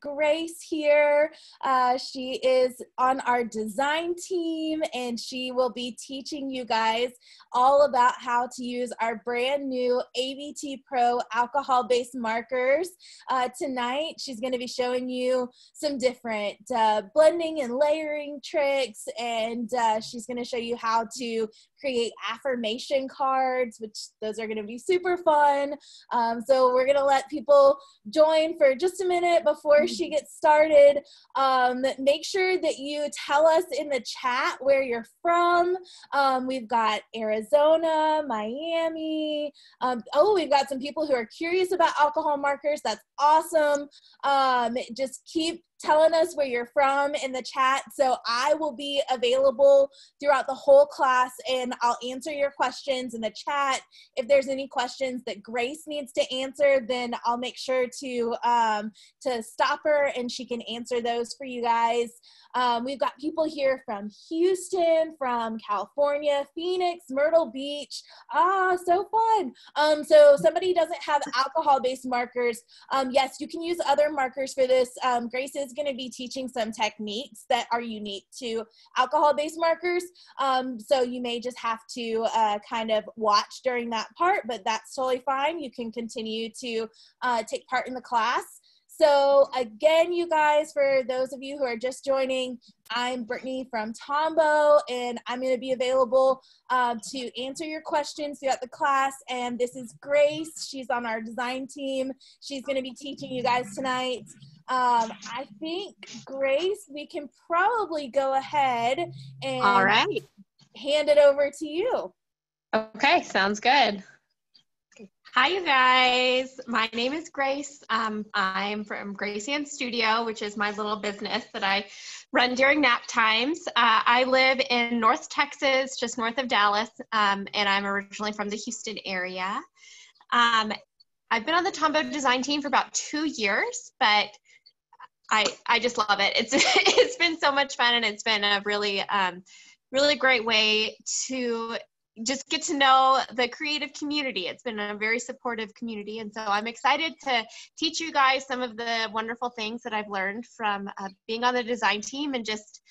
Grace here. She is on our design team, and she will be teaching you guys all about how to use our brand new ABT Pro alcohol-based markers. Tonight, she's going to be showing you some different blending and layering tricks, and she's going to show you how to create affirmation cards, which those are going to be super fun. So we're going to let people join for just a minute before she gets started. Make sure that you tell us in the chat where you're from. We've got Arizona, Miami. We've got some people who are curious about alcohol markers. That's awesome. Just keep telling us where you're from in the chat. So I will be available throughout the whole class, and I'll answer your questions in the chat. If there's any questions that Grace needs to answer, then I'll make sure to stop her and she can answer those for you guys. We've got people here from Houston, from California, Phoenix, Myrtle Beach. So fun. So somebody doesn't have alcohol-based markers. Yes, you can use other markers for this. Grace is going to be teaching some techniques that are unique to alcohol-based markers. So you may just have to kind of watch during that part, but that's totally fine. You can continue to take part in the class. So again, you guys, for those of you who are just joining, I'm Brittany from Tombow, and I'm going to be available to answer your questions throughout the class. And this is Grace. She's on our design team. She's going to be teaching you guys tonight. I think, Grace, we can probably go ahead and all right, hand it over to you. Okay, sounds good. Hi, you guys. My name is Grace. I'm from Grace Ann Studio, which is my little business that I run during nap times. I live in North Texas, just north of Dallas, and I'm originally from the Houston area. I've been on the Tombow design team for about 2 years, but I just love it. It's been so much fun, and it's been a really great way to just get to know the creative community. It's been a very supportive community, and so I'm excited to teach you guys some of the wonderful things that I've learned from being on the design team and just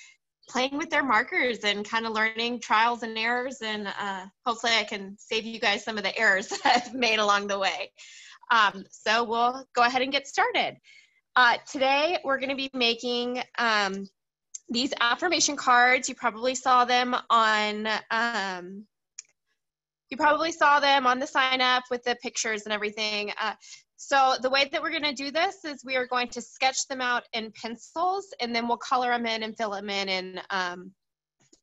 playing with their markers and kind of learning trials and errors, and hopefully I can save you guys some of the errors that I've made along the way. So we'll go ahead and get started. Today we're going to be making these affirmation cards. You probably saw them on the sign up with the pictures and everything. So the way that we're going to do this is we are going to sketch them out in pencils, and then we'll color them in and fill them in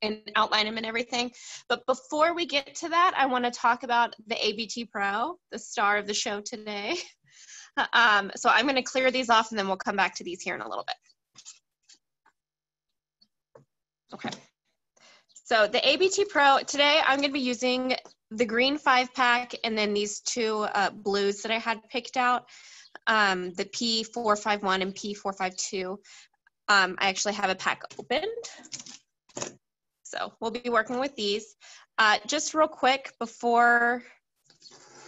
and outline them and everything. But before we get to that, I want to talk about the ABT Pro, the star of the show today. So I'm going to clear these off, and then we'll come back to these here in a little bit. Okay. So the ABT Pro, today I'm going to be using the green 5-pack and then these two blues that I had picked out, the P451 and P452. I actually have a pack opened. So we'll be working with these. Just real quick before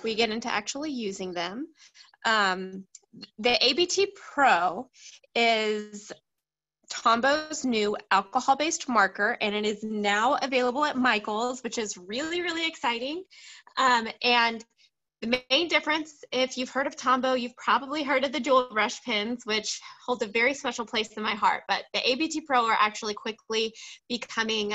we get into actually using them, the ABT Pro is Tombow's new alcohol-based marker, and it is now available at Michael's, which is really, really exciting. And the main difference, if you've heard of Tombow, you've probably heard of the dual brush pens, which hold a very special place in my heart. But the ABT Pro are actually quickly becoming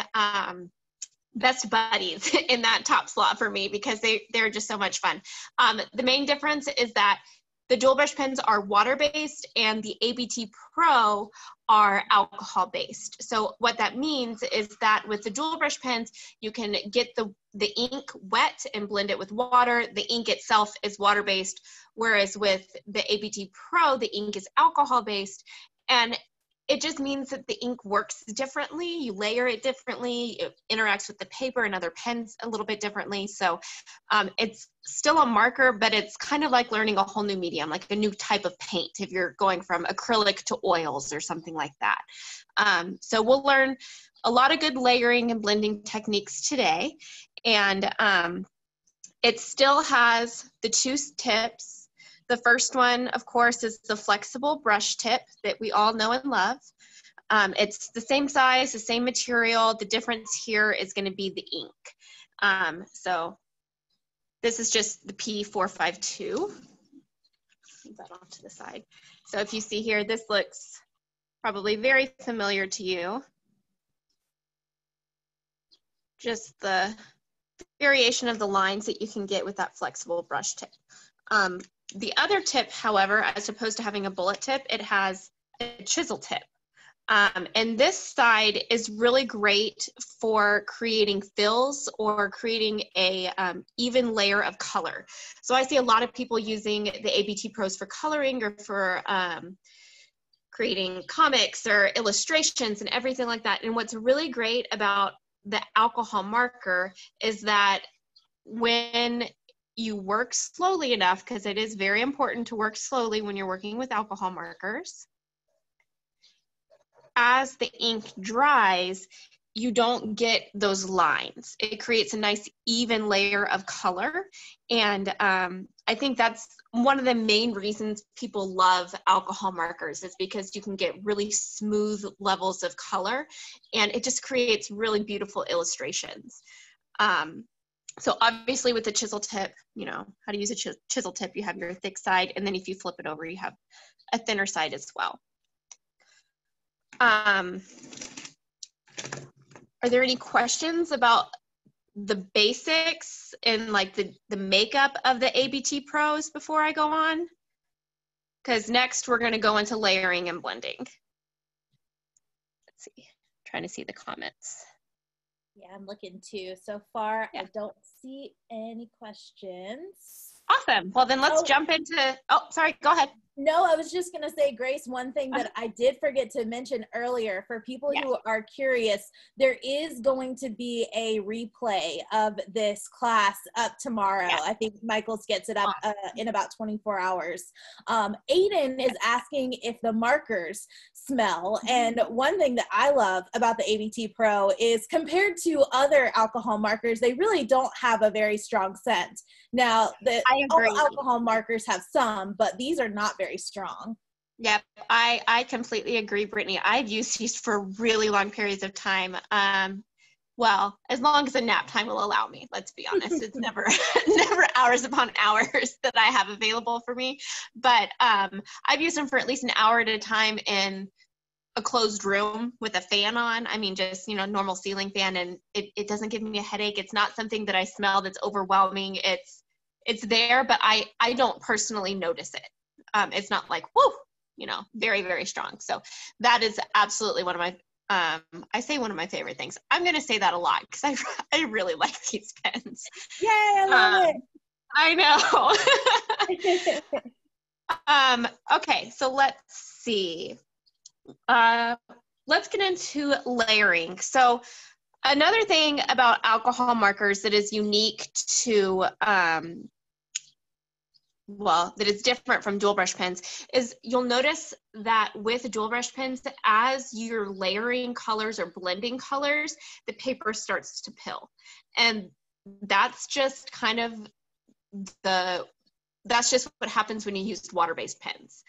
best buddies in that top slot for me, because they're just so much fun. The main difference is that the dual brush pens are water-based and the ABT Pro are alcohol-based. So what that means is that with the dual brush pens, you can get the ink wet and blend it with water. The ink itself is water-based, whereas with the ABT Pro, the ink is alcohol-based. And it just means that the ink works differently. You layer it differently. It interacts with the paper and other pens a little bit differently. So it's still a marker, but it's kind of like learning a whole new medium, like a new type of paint if you're going from acrylic to oils or something like that. So we'll learn a lot of good layering and blending techniques today. And it still has the two tips. The first one, of course, is the flexible brush tip that we all know and love. It's the same size, the same material. The difference here is going to be the ink. So this is just the P452. Move that off to the side. So if you see here, this looks probably very familiar to you. Just the variation of the lines that you can get with that flexible brush tip. The other tip, however, as opposed to having a bullet tip, it has a chisel tip. And this side is really great for creating fills or creating a even layer of color. So I see a lot of people using the ABT Pros for coloring or for creating comics or illustrations and everything like that. And what's really great about the alcohol marker is that when you work slowly enough, because it is very important to work slowly when you're working with alcohol markers, as the ink dries, you don't get those lines. It creates a nice even layer of color. And I think that's one of the main reasons people love alcohol markers, is because you can get really smooth levels of color and it just creates really beautiful illustrations. So obviously with the chisel tip, you know how to use a chisel tip, you have your thick side, and then if you flip it over, you have a thinner side as well. Are there any questions about the basics and like the makeup of the ABT Pros before I go on? Because next we're going to go into layering and blending. Let's see, trying to see the comments. Yeah, I'm looking too. So far, yeah. I don't see any questions. Awesome. Well, then let's jump into, oh, sorry, go ahead. No, I was just going to say, Grace, one thing that I did forget to mention earlier, for people who are curious, there is going to be a replay of this class up tomorrow. I think Michaels gets it up in about 24 hours. Aiden is asking if the markers smell. And one thing that I love about the ABT Pro is, compared to other alcohol markers, they really don't have a very strong scent. Now, all alcohol markers have some, but these are not very strong. Yep, I completely agree, Brittany. I've used these for really long periods of time. Well, as long as the nap time will allow me, let's be honest. It's never hours upon hours that I have available for me. But I've used them for at least an hour at a time in a closed room with a fan on. I mean, just, you know, normal ceiling fan, and it doesn't give me a headache. It's not something that I smell that's overwhelming. It's there, but I don't personally notice it. It's not like, whoo, you know, very, very strong. So that is absolutely one of my, I say one of my favorite things. I'm going to say that a lot because I really like these pens. Yay, I love it. I know. Okay, so let's see. Let's get into layering. So another thing about alcohol markers that is unique to, well, that is different from dual brush pens, is you'll notice that with dual brush pens, as you're layering colors or blending colors, the paper starts to pill. And that's just kind of that's just what happens when you use water-based pens.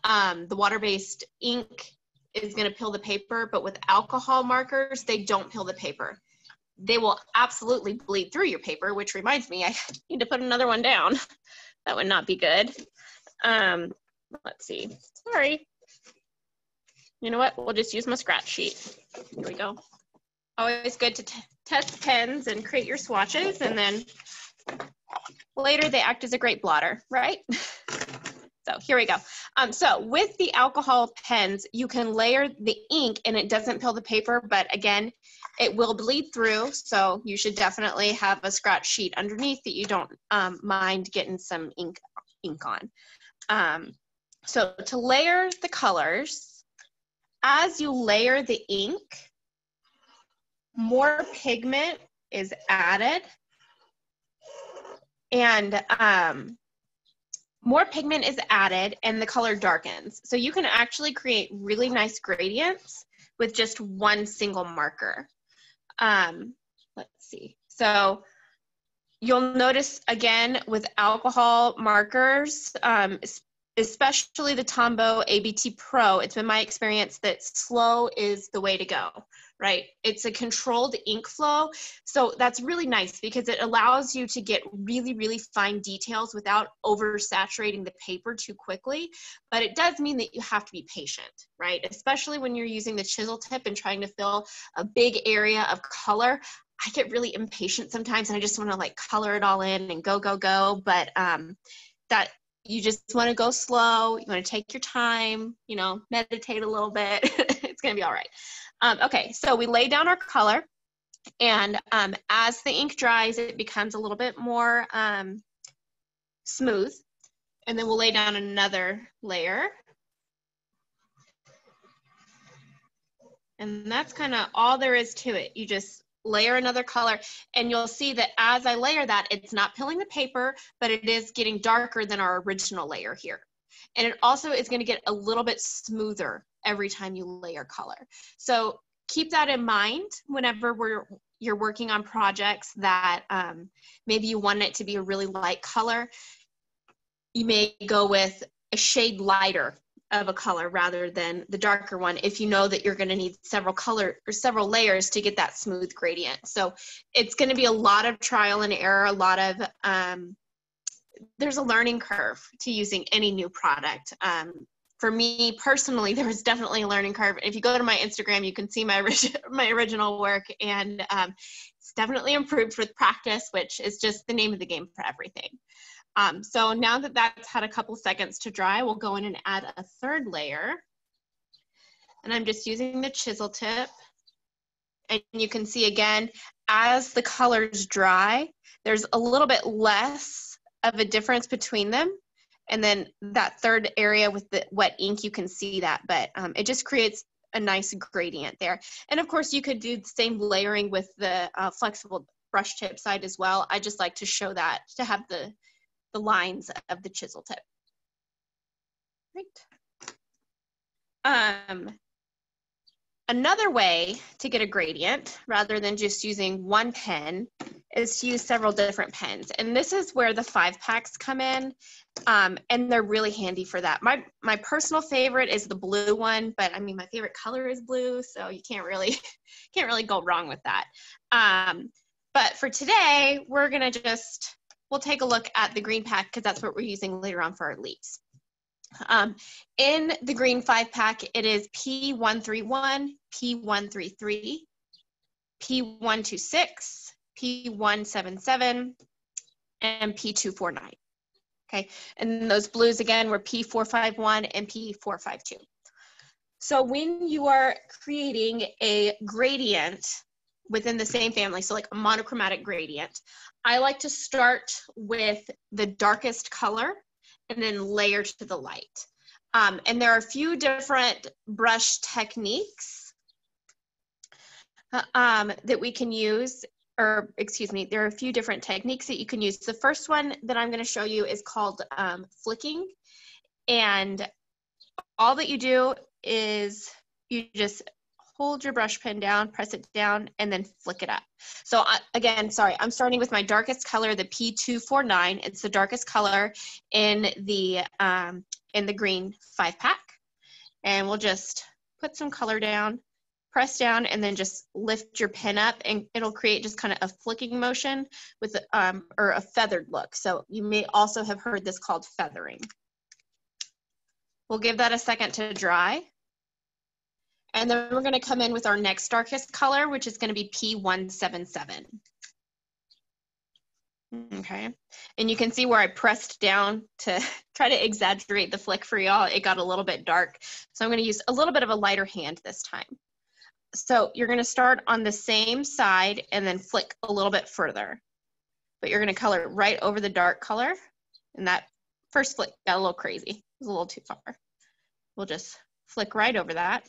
The water-based ink is going to pill the paper, but with alcohol markers, they don't pill the paper. They will absolutely bleed through your paper, which reminds me, I need to put another one down. That would not be good. Let's see. Sorry. You know what? We'll just use my scratch sheet. Here we go. Always good to test pens and create your swatches, and then later they act as a great blotter, right? So here we go. So with the alcohol pens, you can layer the ink and it doesn't pill the paper, but again, it will bleed through. So you should definitely have a scratch sheet underneath that you don't mind getting some ink on. So to layer the colors, as you layer the ink, more pigment is added, and more pigment is added and the color darkens. So you can actually create really nice gradients with just one single marker. Let's see. So You'll notice again with alcohol markers, especially the Tombow ABT Pro, it's been my experience that slow is the way to go, right? It's a controlled ink flow. So that's really nice because it allows you to get really, really fine details without oversaturating the paper too quickly. But it does mean that you have to be patient, right? Especially when you're using the chisel tip and trying to fill a big area of color. I get really impatient sometimes and I just want to like color it all in and go, go, go. But that you just want to go slow. You want to take your time, you know, meditate a little bit. It's going to be all right. Okay, so we lay down our color and as the ink dries, it becomes a little bit more smooth. And then we'll lay down another layer. And that's kind of all there is to it. You just layer another color and you'll see that as I layer that, it's not peeling the paper, but it is getting darker than our original layer here. And it also is going to get a little bit smoother every time you layer color. So keep that in mind whenever you're working on projects that maybe you want it to be a really light color. You may go with a shade lighter of a color rather than the darker one if you know that you're going to need several layers to get that smooth gradient. So it's going to be a lot of trial and error, a lot of there's a learning curve to using any new product. For me personally, there was definitely a learning curve. If you go to my Instagram, you can see my original work, and it's definitely improved with practice, which is just the name of the game for everything. So now that that's had a couple seconds to dry, we'll go in and add a third layer. And I'm just using the chisel tip. And you can see again, as the colors dry, there's a little bit less of a difference between them. And then that third area with the wet ink, you can see that, but it just creates a nice gradient there. And of course, you could do the same layering with the flexible brush tip side as well. I just like to show that, to have the lines of the chisel tip. Right. Another way to get a gradient, rather than just using one pen, is to use several different pens. And this is where the 5-packs come in, and they're really handy for that. My personal favorite is the blue one, but I mean, my favorite color is blue, so you can't really go wrong with that. But for today, we'll take a look at the green pack because that's what we're using later on for our leaves. In the green 5-pack, it is P131, P133, P126, P177, and P249. Okay, and those blues again were P451 and P452. So when you are creating a gradient within the same family, so like a monochromatic gradient, I like to start with the darkest color and then layer to the light. And there are a few different brush techniques that we can use, or excuse me, there are a few different techniques that you can use. The first one that I'm going to show you is called flicking. And all that you do is you just hold your brush pen down, press it down, and then flick it up. So again, sorry, I'm starting with my darkest color, the P249. It's the darkest color in the green 5-pack. And we'll just put some color down, press down, and then just lift your pen up, and it'll create just kind of a flicking motion with or a feathered look. So you may also have heard this called feathering. We'll give that a second to dry. And then we're going to come in with our next darkest color, which is going to be P177. Okay, and you can see where I pressed down to try to exaggerate the flick for y'all. It got a little bit dark. So I'm going to use a little bit of a lighter hand this time. So you're going to start on the same side and then flick a little bit further. But you're going to color right over the dark color. And that first flick got a little crazy. It was a little too far. We'll just flick right over that.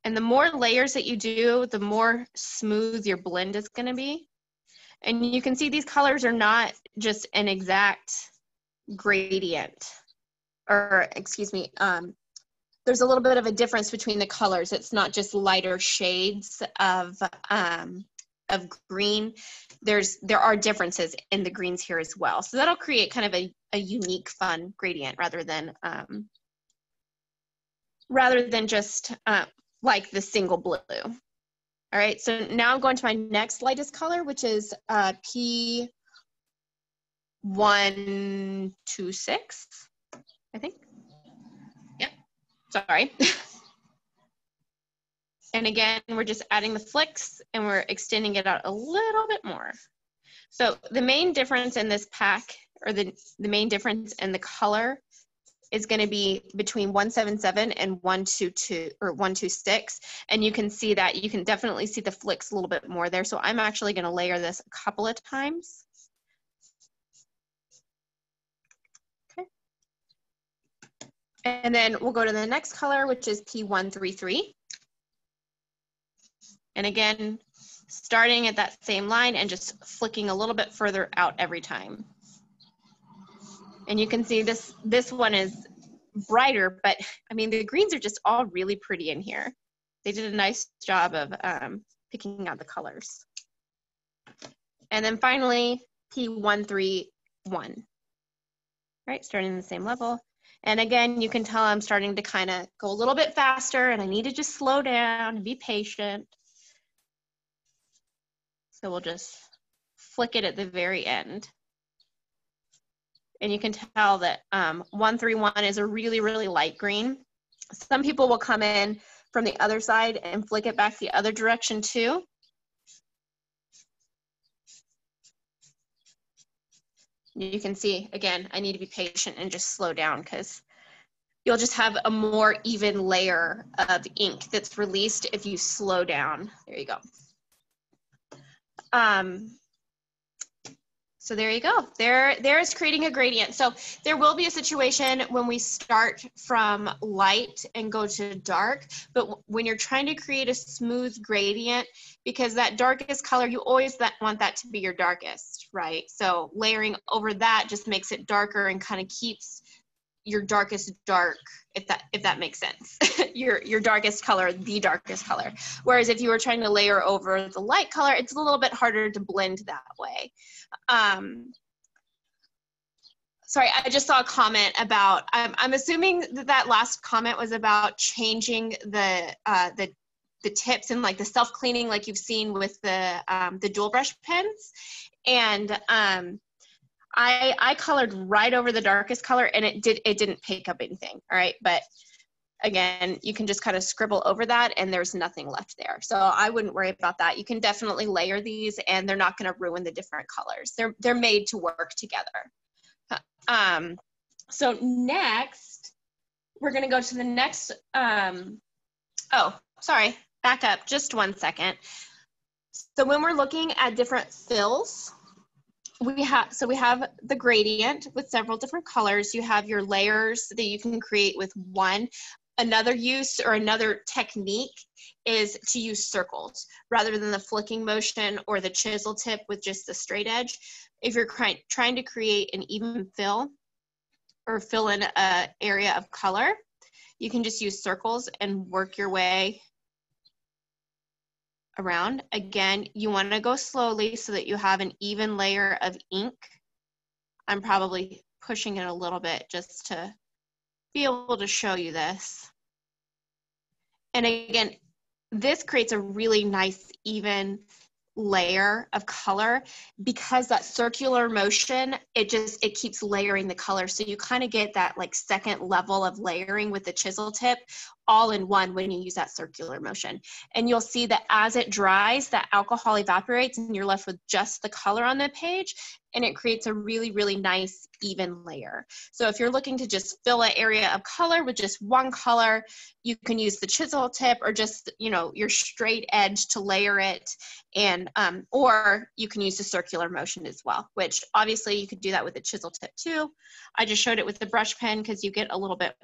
And the more layers that you do, the more smooth your blend is going to be. And you can see these colors are not just an exact gradient, or excuse me, there's a little bit of a difference between the colors. It's not just lighter shades of of green, there are differences in the greens here as well. So that'll create kind of a unique, fun gradient rather than just like the single blue. All right, so now I'm going to my next lightest color, which is P126, I think. Yep, sorry. And again, we're just adding the flicks and we're extending it out a little bit more. So the main difference in this pack, or the main difference in the color, is going to be between 177 and 122 or 126. And you can see that, you can definitely see the flicks a little bit more there. So I'm actually going to layer this a couple of times. Okay. And then we'll go to the next color, which is P133. And again, starting at that same line and just flicking a little bit further out every time. And you can see this one is brighter, but I mean, the greens are just all really pretty in here. They did a nice job of picking out the colors. And then finally, P131. All right, starting the same level. And again, you can tell I'm starting to kind of go a little bit faster and I need to just slow down and be patient. So we'll just flick it at the very end. And you can tell that 131 is a really, really light green. Some people will come in from the other side and flick it back the other direction too. You can see, again, I need to be patient and just slow down because you'll just have a more even layer of ink that's released if you slow down. There you go. So there you go. There's creating a gradient. So there will be a situation when we start from light and go to dark, but when you're trying to create a smooth gradient, because that darkest color, you always want that to be your darkest, right? So layering over that just makes it darker and kind of keeps your darkest dark, if that makes sense. your darkest color, the darkest color. Whereas if you were trying to layer over the light color, it's a little bit harder to blend that way. Sorry, I just saw a comment about, I'm assuming that last comment was about changing the tips and like the self-cleaning like you've seen with the dual brush pens. And I colored right over the darkest color and it didn't pick up anything, all right? But again, you can just kind of scribble over that and there's nothing left there. So I wouldn't worry about that. You can definitely layer these and they're not gonna ruin the different colors. They're made to work together. So next, we're gonna go to the next, oh, sorry, back up just 1 second. So when we're looking at different fills, we have the gradient with several different colors. You have your layers that you can create with one. Another use or another technique is to use circles rather than the flicking motion or the chisel tip with just the straight edge. If you're trying to create an even fill or fill in an area of color, you can just use circles and work your way around. Again, you want to go slowly so that you have an even layer of ink. I'm probably pushing it a little bit just to be able to show you this. And again, this creates a really nice even layer of color because that circular motion, it keeps layering the color. So you kind of get that like second level of layering with the chisel tip all in one when you use that circular motion. And you'll see that as it dries, that alcohol evaporates and you're left with just the color on the page, and it creates a really, really nice even layer. So if you're looking to just fill an area of color with just one color, you can use the chisel tip or just, you know, your straight edge to layer it. And, or you can use the circular motion as well, which obviously you could do that with the chisel tip too. I just showed it with the brush pen because you get a little bit,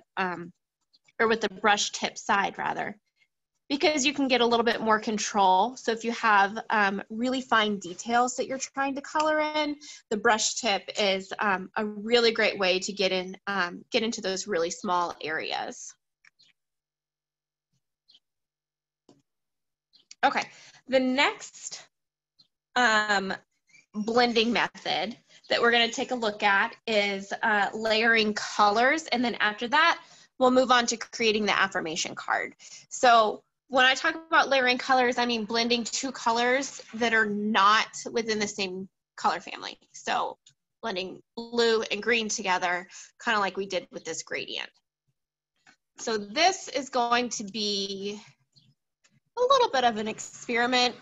or with the brush tip side rather, because you can get a little bit more control. So if you have really fine details that you're trying to color in, the brush tip is a really great way to get into those really small areas. Okay, the next blending method that we're going to take a look at is layering colors. And then after that, we'll move on to creating the affirmation card. So when I talk about layering colors, I mean blending two colors that are not within the same color family. So blending blue and green together, kind of like we did with this gradient. So this is going to be a little bit of an experiment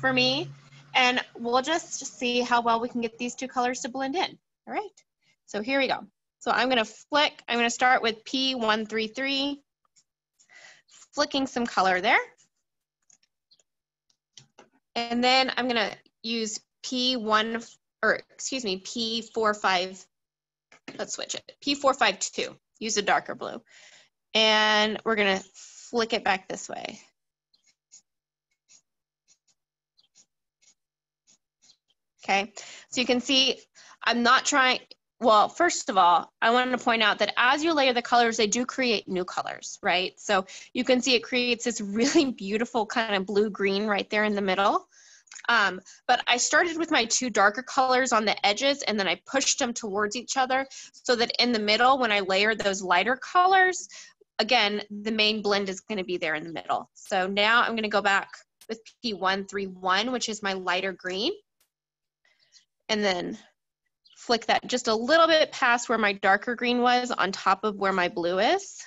for me, and we'll just see how well we can get these two colors to blend in. All right, so here we go. So I'm gonna flick, I'm gonna start with P133, flicking some color there. And then I'm gonna use P45, let's switch it, P452, use a darker blue. And we're gonna flick it back this way. Okay, so you can see I'm not trying, well, first of all, I wanted to point out that as you layer the colors, they do create new colors, right? So you can see it creates this really beautiful kind of blue-green right there in the middle. But I started with my two darker colors on the edges, and then I pushed them towards each other so that in the middle, when I layer those lighter colors, again, the main blend is going to be there in the middle. So now I'm going to go back with P131, which is my lighter green, and then flick that just a little bit past where my darker green was on top of where my blue is.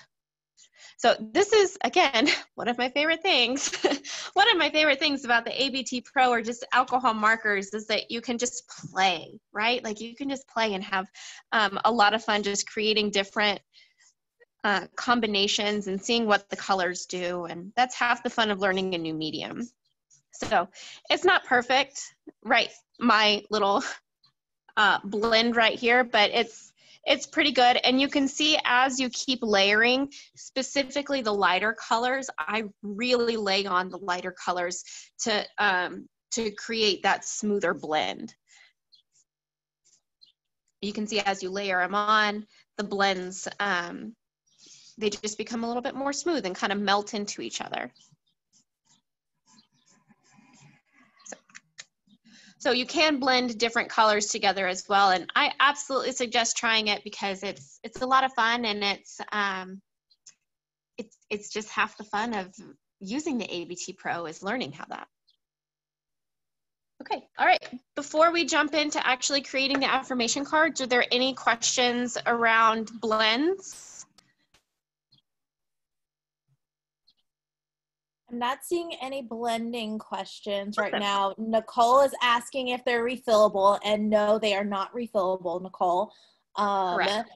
So this is, again, one of my favorite things. One of my favorite things about the ABT Pro or just alcohol markers is that you can just play, right? Like you can just play and have a lot of fun just creating different combinations and seeing what the colors do. And that's half the fun of learning a new medium. So it's not perfect, right? My little blend right here, but it's pretty good. And you can see as you keep layering, specifically the lighter colors, I really lay on the lighter colors to create that smoother blend. You can see as you layer them on, the blends, they just become a little bit more smooth and kind of melt into each other. So you can blend different colors together as well, and I absolutely suggest trying it because it's a lot of fun, and it's just half the fun of using the ABT Pro is learning how that. Okay, all right. Before we jump into actually creating the affirmation cards, are there any questions around blends? I'm not seeing any blending questions right now. Nicole is asking if they're refillable, and no, they are not refillable, Nicole. Correct.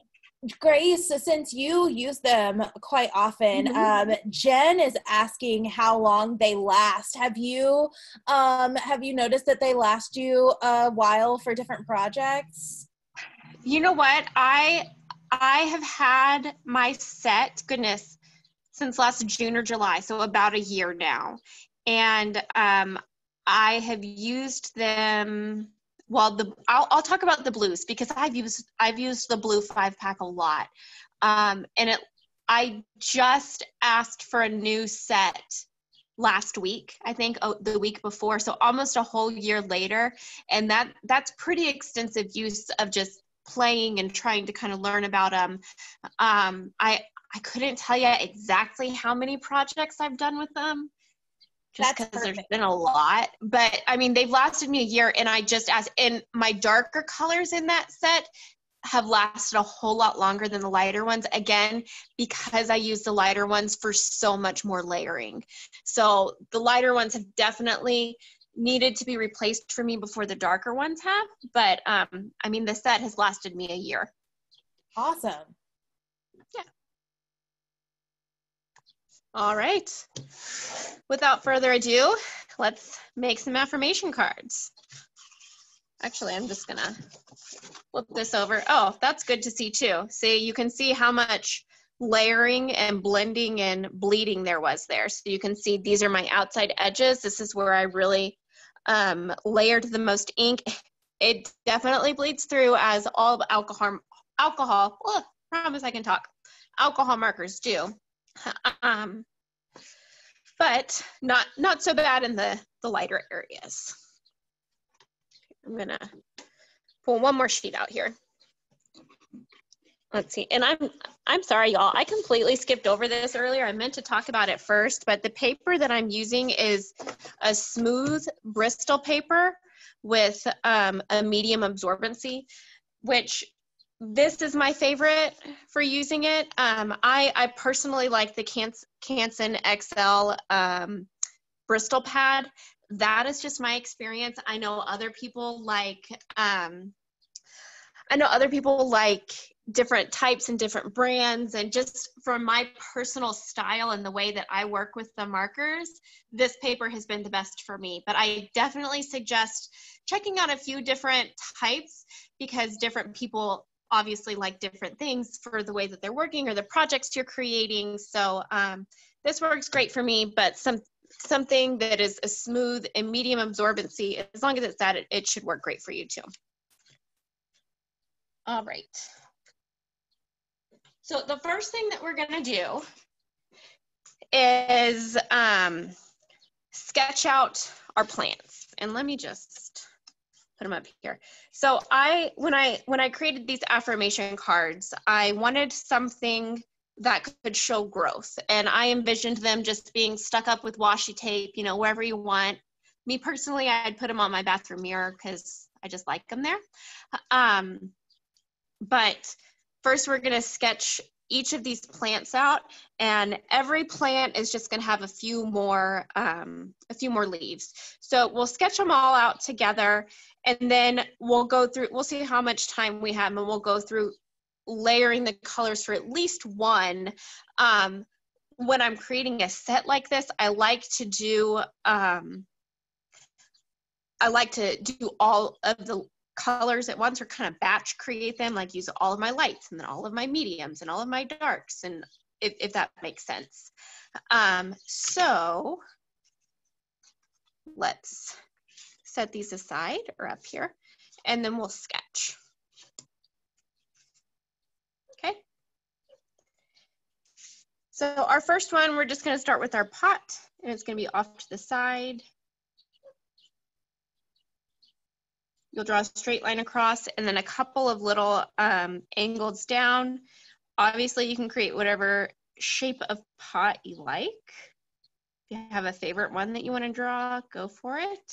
Grace, since you use them quite often, Jen is asking how long they last. Have you noticed that they last you a while for different projects? You know what? I have had my set, goodness, since last June or July, so about a year now. And I have used them, well, I'll talk about the blues because I've used the blue 5-pack a lot. I just asked for a new set last week, I think the week before, so almost a whole year later. And that's pretty extensive use of just playing and trying to kind of learn about them. I couldn't tell you exactly how many projects I've done with them, just because there's been a lot. But I mean, they've lasted me a year, and I just asked, and my darker colors in that set have lasted a whole lot longer than the lighter ones, again, because I use the lighter ones for so much more layering. So the lighter ones have definitely needed to be replaced for me before the darker ones have. But I mean, the set has lasted me a year. Awesome. Yeah. All right, without further ado, let's make some affirmation cards. Actually, I'm just gonna flip this over. Oh, that's good to see too. See, you can see how much layering and blending and bleeding there was there. So you can see these are my outside edges. This is where I really layered the most ink. It definitely bleeds through, as all alcohol, promise I can talk, alcohol markers do. But not so bad in the lighter areas. I'm gonna pull one more sheet out here. Let's see, and I'm sorry, y'all. I completely skipped over this earlier. I meant to talk about it first, but the paper that I'm using is a smooth Bristol paper with a medium absorbency, which this is my favorite for using it. I personally like the Canson XL Bristol pad. That is just my experience. I know other people like different types and different brands, and just from my personal style and the way that I work with the markers, this paper has been the best for me. But I definitely suggest checking out a few different types, because different people obviously like different things for the way that they're working or the projects you're creating. So this works great for me, but something that is a smooth and medium absorbency, as long as it's that, it should work great for you too. All right. So the first thing that we're gonna do is sketch out our plants. And let me just put them up here. So when I created these affirmation cards, I wanted something that could show growth. And I envisioned them just being stuck up with washi tape, you know, wherever you want. Me personally, I'd put them on my bathroom mirror because I just like them there. But first we're gonna sketch each of these plants out, and every plant is just gonna have a few more leaves. So we'll sketch them all out together, and then we'll go through, we'll see how much time we have, and we'll go through layering the colors for at least one. When I'm creating a set like this, I like to do all of the colors at once, or kind of batch create them, like use all of my lights and then all of my mediums and all of my darks, and if that makes sense. So let's set these aside or up here, and then we'll sketch. Okay. So our first one, we're just going to start with our pot, and it's going to be off to the side. You'll draw a straight line across, and then a couple of little angles down. Obviously, you can create whatever shape of pot you like. If you have a favorite one that you want to draw, go for it.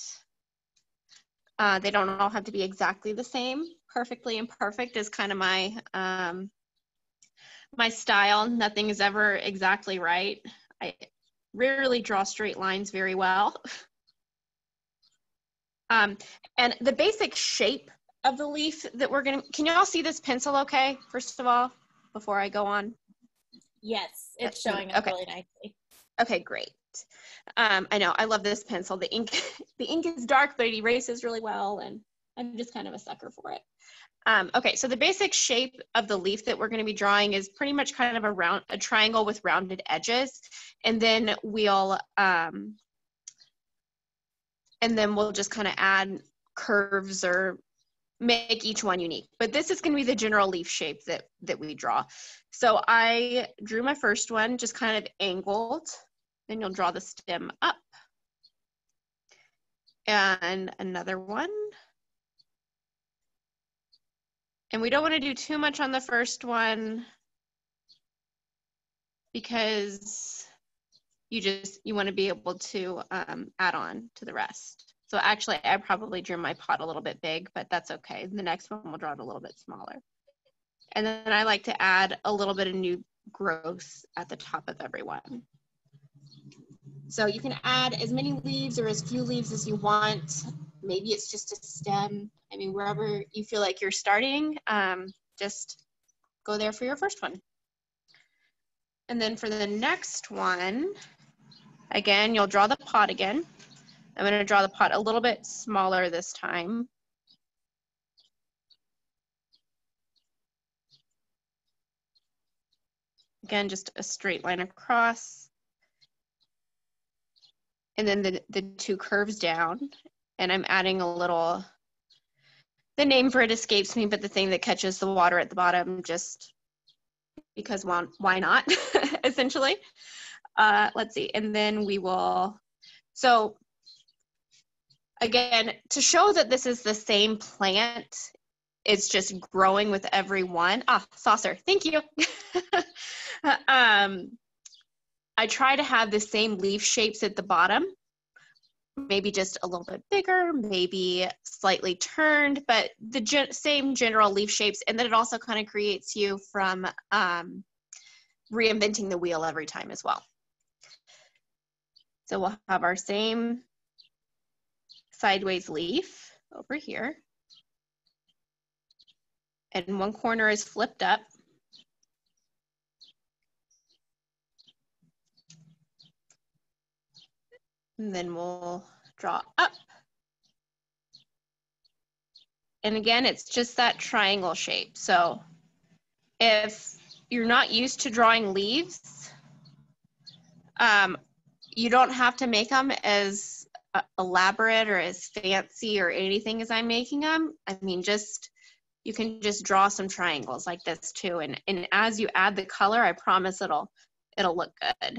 They don't all have to be exactly the same. Perfectly imperfect is kind of my my style. Nothing is ever exactly right. I rarely draw straight lines very well. And the basic shape of the leaf that we're gonna, can you all see this pencil okay, first of all, before I go on? Yes, it's showing up really nicely. Okay, great. I know, I love this pencil. The ink is dark, but it erases really well, and I'm just kind of a sucker for it. Okay, so the basic shape of the leaf that we're gonna be drawing is pretty much kind of a triangle with rounded edges, and then we'll just kind of add curves or make each one unique. But this is going to be the general leaf shape that we draw. So I drew my first one just kind of angled. Then you'll draw the stem up. And another one. And we don't want to do too much on the first one because you want to be able to add on to the rest. So actually, I probably drew my pot a little bit big, but that's okay. The next one we'll draw it a little bit smaller. And then I like to add a little bit of new growth at the top of every one. So you can add as many leaves or as few leaves as you want. Maybe it's just a stem. I mean, wherever you feel like you're starting, just go there for your first one. And then for the next one, again, you'll draw the pot again. I'm going to draw the pot a little bit smaller this time. Again, just a straight line across. And then the two curves down. And I'm adding a little, the name for it escapes me, but the thing that catches the water at the bottom, just because why not, essentially. Let's see, and then we will, so again, to show that this is the same plant, it's just growing with every one. Ah, saucer, thank you. I try to have the same leaf shapes at the bottom, maybe just a little bit bigger, maybe slightly turned, but the same general leaf shapes. And then it also kind of creates you from reinventing the wheel every time as well. So we'll have our same sideways leaf over here. And one corner is flipped up. And then we'll draw up. And again, it's just that triangle shape. So if you're not used to drawing leaves, you don't have to make them as elaborate or as fancy or anything as I'm making them. I mean, you can just draw some triangles like this too. And as you add the color, I promise it'll look good.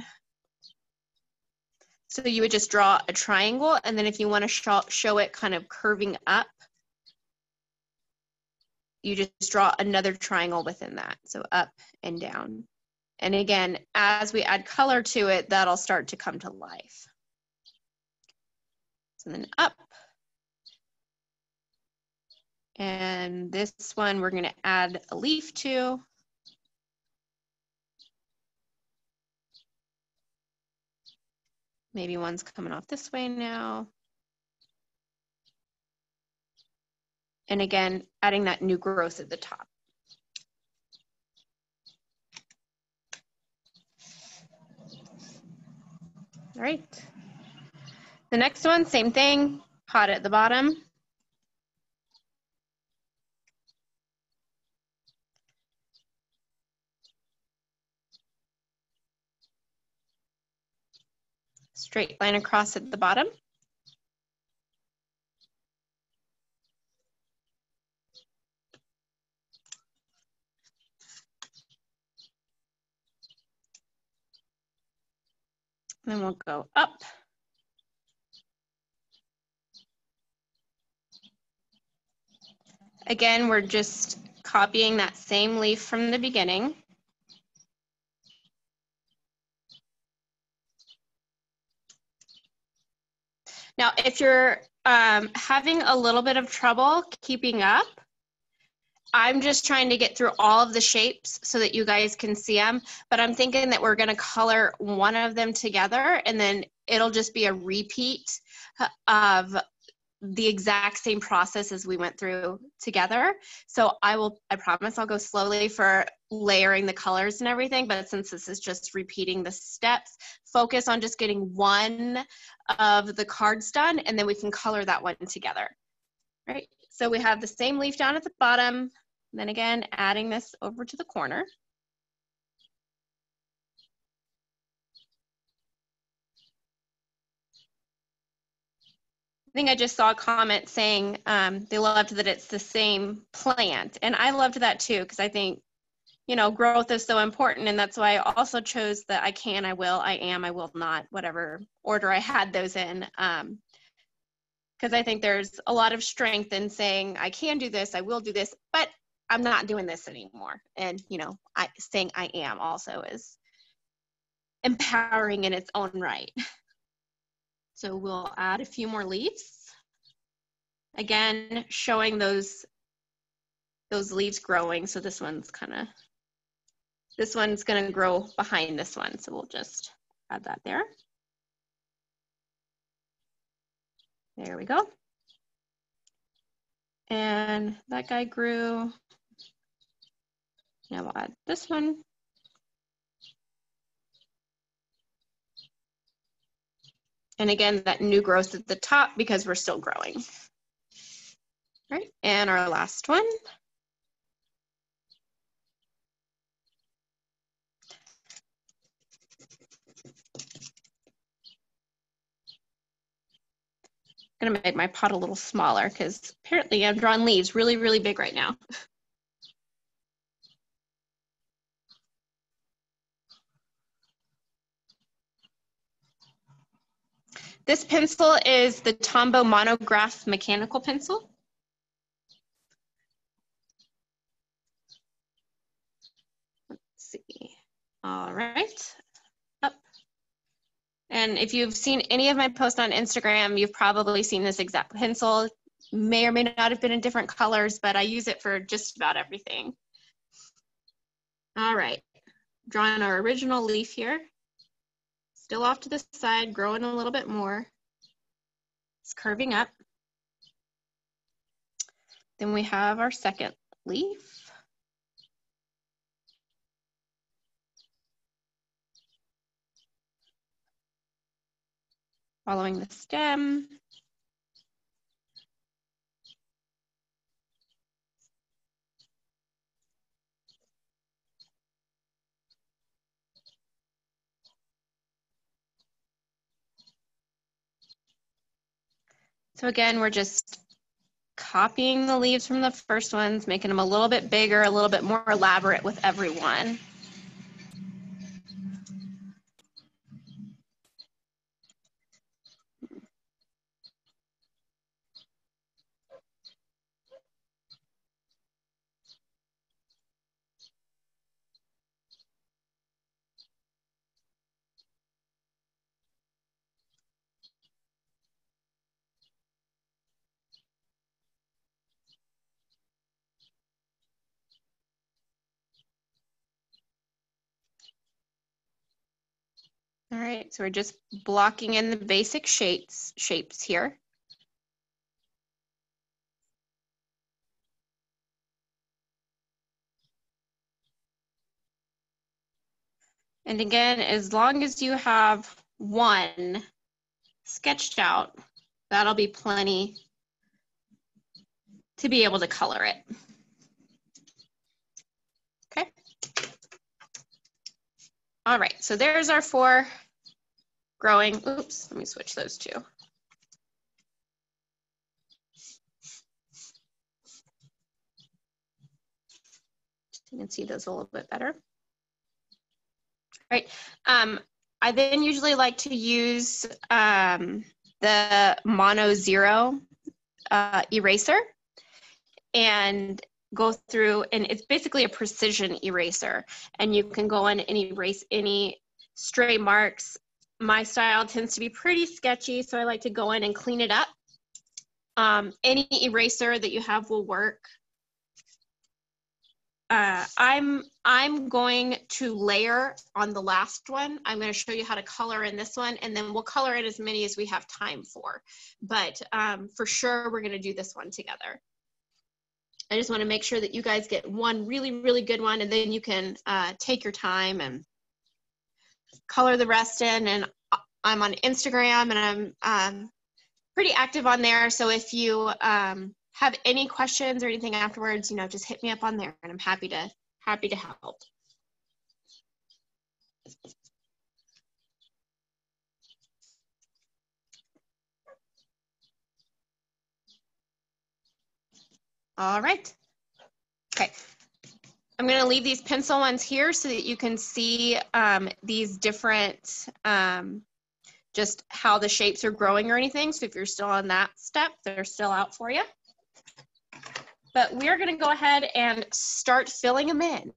So you would just draw a triangle, and then if you want to show it kind of curving up, you just draw another triangle within that. So up and down. And again, as we add color to it, that'll start to come to life. So then up. And this one we're going to add a leaf to. Maybe one's coming off this way now. And again, adding that new growth at the top. All right. The next one, same thing, pot at the bottom. Straight line across at the bottom. Then we'll go up. Again, we're just copying that same leaf from the beginning. Now, if you're having a little bit of trouble keeping up, I'm just trying to get through all of the shapes so that you guys can see them, but I'm thinking that we're gonna color one of them together, and then it'll just be a repeat of the exact same process as we went through together. So I promise I'll go slowly for layering the colors and everything, but since this is just repeating the steps, focus on just getting one of the cards done, and then we can color that one together. Right? So we have the same leaf down at the bottom, then again, adding this over to the corner. I think I just saw a comment saying they loved that it's the same plant. And I loved that too, because I think, you know, growth is so important. And that's why I also chose the I can, I will, I am, I will not, whatever order I had those in. Because I think there's a lot of strength in saying, I can do this, I will do this, but I'm not doing this anymore. And, you know, saying I am also is empowering in its own right. So we'll add a few more leaves. Again, showing those leaves growing. So this one's gonna grow behind this one. So we'll just add that there. There we go. And that guy grew. Now we'll add this one. And again, that new growth at the top because we're still growing. All right, and our last one. I'm gonna make my pot a little smaller because apparently I'm drawing leaves really, really big right now. This pencil is the Tombow Monograph mechanical pencil. Let's see. All right. Up. And if you've seen any of my posts on Instagram, you've probably seen this exact pencil. May or may not have been in different colors, but I use it for just about everything. All right. Drawing our original leaf here. Still off to the side, growing a little bit more. It's curving up. Then we have our second leaf. Following the stem. So again, we're just copying the leaves from the first ones, making them a little bit bigger, a little bit more elaborate with every one. All right, so we're just blocking in the basic shapes here. And again, as long as you have one sketched out, that'll be plenty to be able to color it. Okay. All right, so there's our 4 growing. Oops, let me switch those 2. So you can see those a little bit better. All right, I then usually like to use the Mono 0 eraser and go through, and it's basically a precision eraser, and you can go in and erase any stray marks. My style tends to be pretty sketchy, so I like to go in and clean it up. Any eraser that you have will work. I'm going to layer on the last one. I'm going to show you how to color in this one, and then we'll color in as many as we have time for. But for sure, we're going to do this one together. I just want to make sure that you guys get one really, really good one, and then you can take your time and color the rest in. And I'm on Instagram, and I'm pretty active on there. So if you have any questions or anything afterwards, you know, just hit me up on there, and I'm happy to help. All right. Okay. I'm going to leave these pencil ones here so that you can see these different, just how the shapes are growing or anything. So if you're still on that step, they're still out for you. But we're going to go ahead and start filling them in.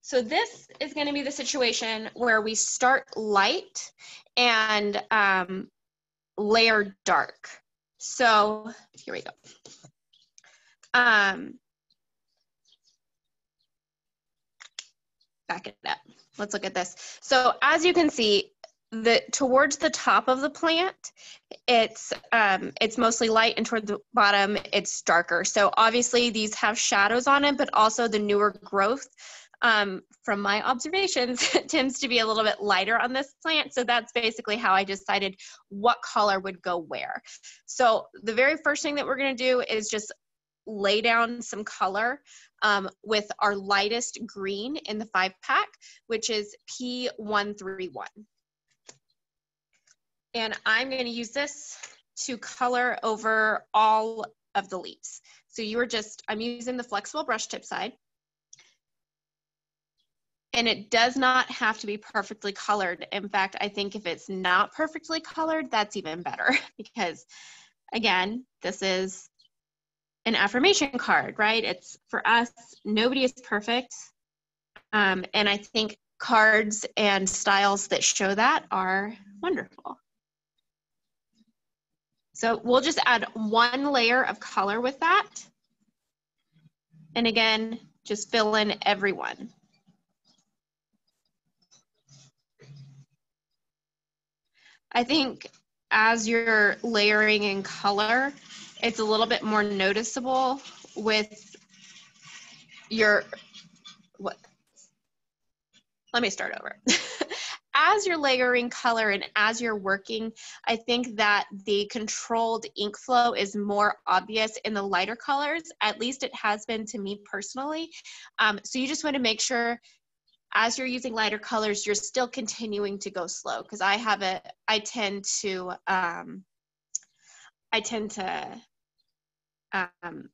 So this is going to be the situation where we start light and layer dark. So here we go. Back it up. Let's look at this. So as you can see, towards the top of the plant, it's mostly light, and toward the bottom, it's darker. So obviously these have shadows on it, but also the newer growth, from my observations, tends to be a little bit lighter on this plant. So that's basically how I decided what color would go where. So the very first thing that we're going to do is just lay down some color with our lightest green in the 5-pack, which is P131. And I'm going to use this to color over all of the leaves. So I'm using the flexible brush tip side. And it does not have to be perfectly colored. In fact, I think if it's not perfectly colored, that's even better because, again, this is an affirmation card, right? It's for us, nobody is perfect. And I think cards and styles that show that are wonderful. So we'll just add one layer of color with that. And again, just fill in everyone. I think as you're layering in color, it's a little bit more noticeable with your, let me start over. As you're layering color and as you're working, I think that the controlled ink flow is more obvious in the lighter colors. At least it has been to me personally. So you just want to make sure as you're using lighter colors, you're still continuing to go slow, because I tend to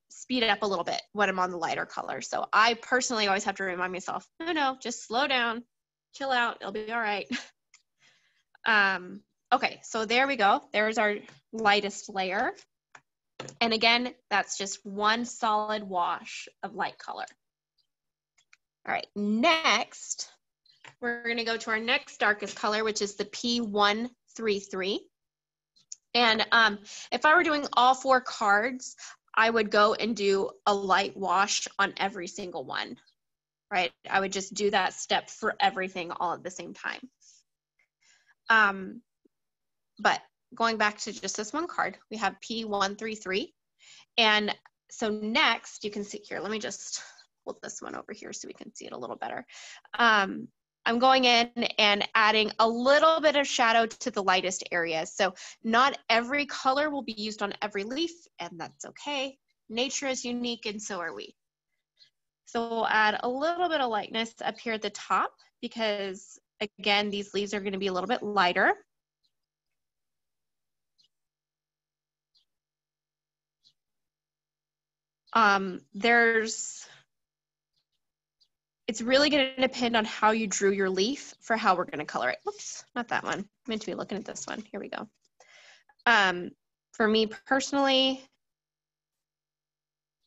speed it up a little bit when I'm on the lighter color. So I personally always have to remind myself, no, just slow down, chill out, it'll be all right. Okay, so there we go. There's our lightest layer. And again, that's just one solid wash of light color. All right, next, we're going to go to our next darkest color, which is the P133. And if I were doing all 4 cards, I would go and do a light wash on every single one, right? I would just do that step for everything all at the same time. But going back to just this one card, we have P133. And so next, you can see here, let me just hold this one over here so we can see it a little better. I'm going in and adding a little bit of shadow to the lightest areas. So not every color will be used on every leaf, and that's okay. Nature is unique, and so are we. So we'll add a little bit of lightness up here at the top because, again, these leaves are going to be a little bit lighter. It's really going to depend on how you drew your leaf for how we're going to color it. Oops, not that one. I meant to be looking at this one. Here we go. For me personally,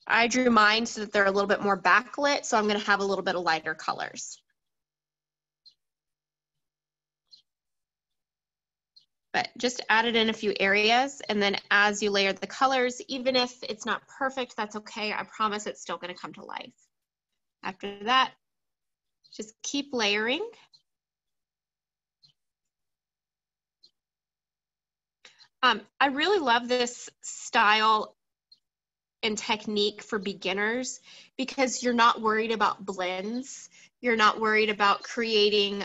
I drew mine so that they're a little bit more backlit, so I'm going to have a little bit of lighter colors. But just add it in a few areas, and then as you layer the colors, even if it's not perfect, that's okay. I promise it's still going to come to life. After that, just keep layering. I really love this style and technique for beginners because you're not worried about blends. You're not worried about creating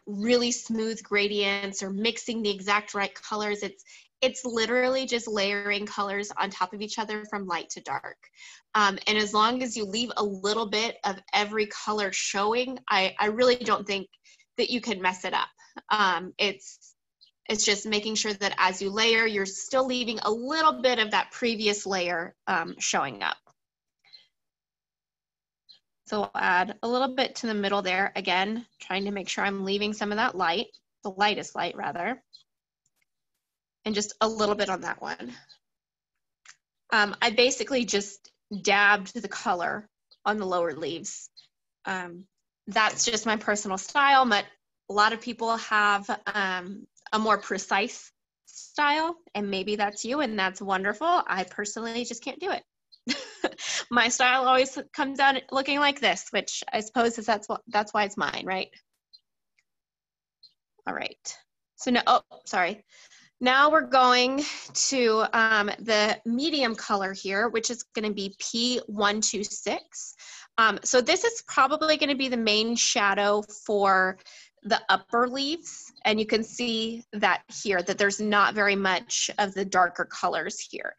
really smooth gradients or mixing the exact right colors. It's literally just layering colors on top of each other from light to dark. And as long as you leave a little bit of every color showing, I really don't think that you can mess it up. It's just making sure that as you layer, you're still leaving a little bit of that previous layer showing up. So we'll add a little bit to the middle there, again, trying to make sure I'm leaving some of that light, the lightest light rather, and just a little bit on that one. I basically just dabbed the color on the lower leaves. That's just my personal style, but a lot of people have a more precise style, and maybe that's you, and that's wonderful. I personally just can't do it. My style always comes out looking like this, which I suppose is that's why it's mine, right? All right. So now, oh, sorry. Now we're going to the medium color here, which is going to be P126. So this is probably going to be the main shadow for the upper leaves, and you can see that here, that there's not very much of the darker colors here.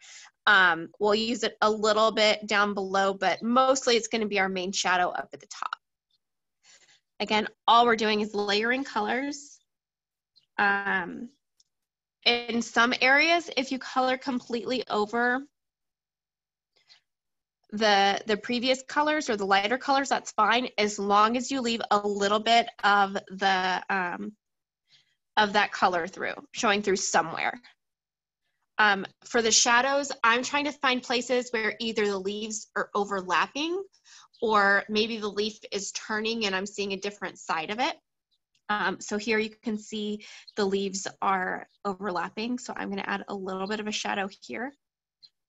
We'll use it a little bit down below, but mostly it's going to be our main shadow up at the top. Again, all we're doing is layering colors. In some areas, if you color completely over the previous colors or the lighter colors, that's fine, as long as you leave a little bit of the of that color through, showing through somewhere. For the shadows, I'm trying to find places where either the leaves are overlapping or maybe the leaf is turning and I'm seeing a different side of it. So here you can see the leaves are overlapping. So I'm going to add a little bit of a shadow here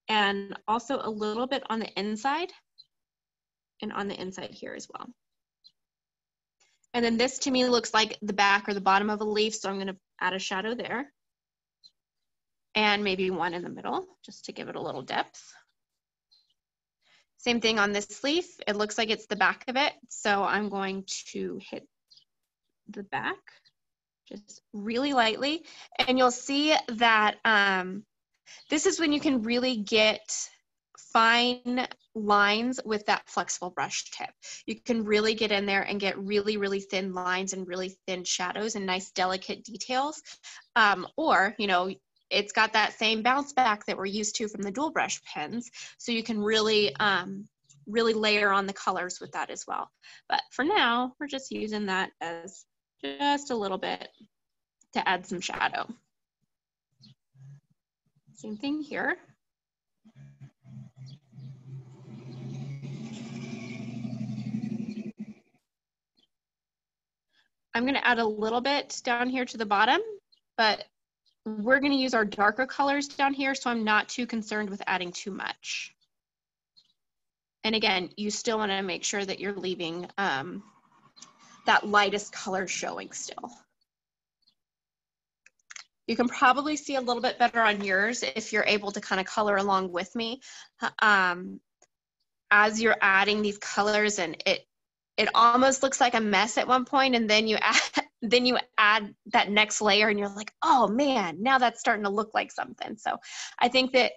and also a little bit on the inside and on the inside here as well. And then this to me looks like the back or the bottom of a leaf. So I'm going to add a shadow there and maybe one in the middle just to give it a little depth. Same thing on this leaf. It looks like it's the back of it. So I'm going to hit the back just really lightly. And you'll see that this is when you can really get fine lines with that flexible brush tip. You can really get in there and get really, really thin lines and really thin shadows and nice delicate details. Or, you know, it's got that same bounce back that we're used to from the dual brush pens. So you can really, really layer on the colors with that as well. But for now, we're just using that as just a little bit to add some shadow. Same thing here. I'm going to add a little bit down here to the bottom, but we're going to use our darker colors down here, so I'm not too concerned with adding too much. And again, you still want to make sure that you're leaving that lightest color showing still. You can probably see a little bit better on yours if you're able to kind of color along with me as you're adding these colors, and it almost looks like a mess at one point, and then you add that next layer and you're like, oh man, now that's starting to look like something. So I think that